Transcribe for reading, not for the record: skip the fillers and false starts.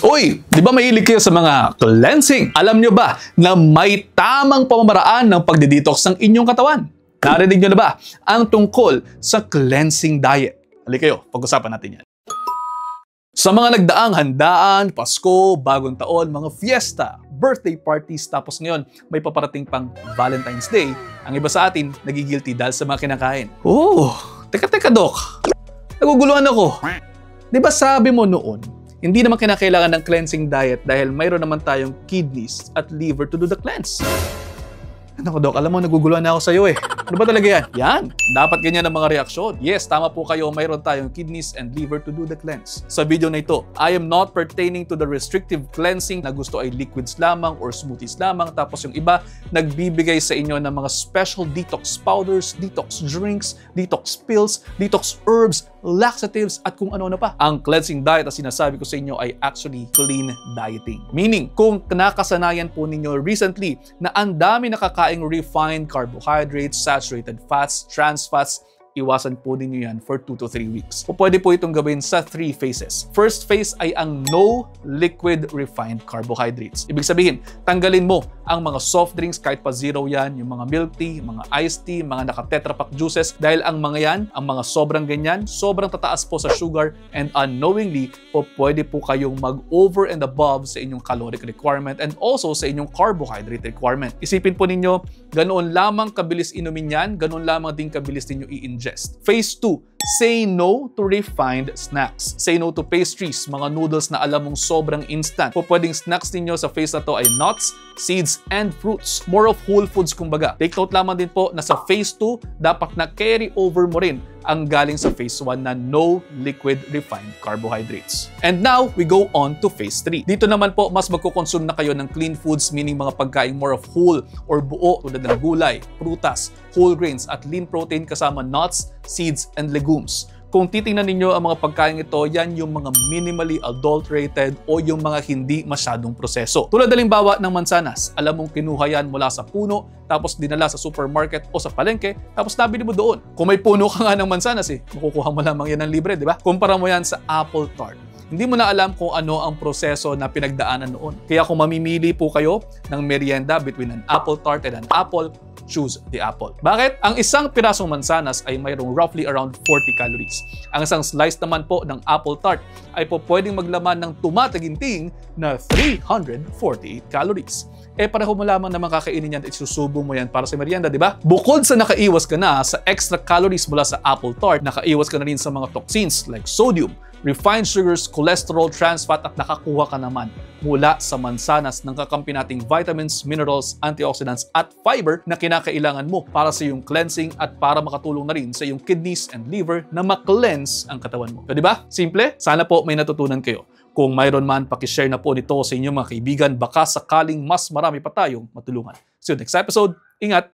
Uy, di ba mahilig kayo sa mga cleansing? Alam nyo ba na may tamang pamamaraan ng pagdidetox ng inyong katawan? Narinig nyo na ba ang tungkol sa cleansing diet? Halika kayo, pag-usapan natin yan. Sa mga nagdaang handaan, Pasko, Bagong Taon, mga fiesta, birthday parties, tapos ngayon may paparating pang Valentine's Day, ang iba sa atin nagigilty dahil sa mga kinakain. Oh, teka Dok, naguguluhan ako. Di ba sabi mo noon, hindi naman kinakailangan ng cleansing diet dahil mayroon naman tayong kidneys at liver to do the cleanse. Ano ko, Dok, alam mo, naguguluhan na ako sa'yo eh. Ano ba talaga yan? Yan! Dapat ganyan ang mga reaksyon. Yes, tama po kayo, mayroon tayong kidneys and liver to do the cleanse. Sa video na ito, I am not pertaining to the restrictive cleansing na gusto ay liquids lamang or smoothies lamang, tapos yung iba, nagbibigay sa inyo ng mga special detox powders, detox drinks, detox pills, detox herbs, laxatives, at kung ano na pa. Ang cleansing diet na sinasabi ko sa inyo ay actually clean dieting. Meaning, kung nakasanayan po ninyo recently na ang dami nakakaing refined carbohydrates, saturated fats, trans fats, iwasan po ninyo yan for 2 to 3 weeks. O pwede po itong gawin sa 3 phases. First phase ay ang no liquid refined carbohydrates. Ibig sabihin, tanggalin mo ang mga soft drinks kahit pa zero yan, yung mga milk tea, mga iced tea, mga naka-tetra pak juices, dahil ang mga yan, ang mga sobrang ganyan, sobrang tataas po sa sugar, and unknowingly po pwede po kayong mag-over and above sa inyong caloric requirement and also sa inyong carbohydrate requirement. Isipin po ninyo, ganoon lamang kabilis inumin yan, ganoon lamang din kabilis ninyo i-ingest. Phase 2, say no to refined snacks. Say no to pastries, mga noodles na alam mong sobrang instant. Po pwedeng snacks ninyo sa phase na to ay nuts, seeds, and fruits. More of whole foods kumbaga. Take note lamang din po na sa phase 2, dapat na carry over mo rin ang galing sa phase 1 na no liquid refined carbohydrates. And now, we go on to phase 3. Dito naman po, mas magkukonsume na kayo ng clean foods, meaning mga pagkain more of whole or buo tulad ng gulay, prutas, whole grains, at lean protein kasama nuts, seeds, and legumes. Kung titingnan ninyo ang mga pagkain ito, yan yung mga minimally adulterated o yung mga hindi masyadong proseso. Tulad halimbawa ng mansanas, alam mong kinuha yan mula sa puno, tapos dinala sa supermarket o sa palengke, tapos nabili mo doon. Kung may puno ka nga ng mansanas makukuha mo lamang yan ng libre, di ba? Kumpara mo yan sa apple tart. Hindi mo na alam kung ano ang proseso na pinagdaanan noon. Kaya kung mamimili po kayo ng merienda between an apple tart and an apple, choose the apple. Bakit? Ang isang pirasong mansanas ay mayroong roughly around 40 calories. Ang isang slice naman po ng apple tart ay po pwedeng maglaman ng tumataginting na 348 calories. Pareho mo lamang naman kakainin yan at isusubo mo yan para sa merienda, di ba? Bukod sa nakaiwas ka na sa extra calories mula sa apple tart, nakaiwas ka na rin sa mga toxins like sodium, refined sugars, cholesterol, trans fat, at nakakuha ka naman mula sa mansanas ng kakampi nating vitamins, minerals, antioxidants, at fiber na kinakailangan mo para sa iyong cleansing at para makatulong na rin sa iyong kidneys and liver na ma-cleanse ang katawan mo. So, di ba? Simple? Sana po may natutunan kayo. Kung mayroon man, pakishare na po nito sa inyong mga kaibigan, baka sakaling mas marami pa tayong matulungan. See you next episode. Ingat!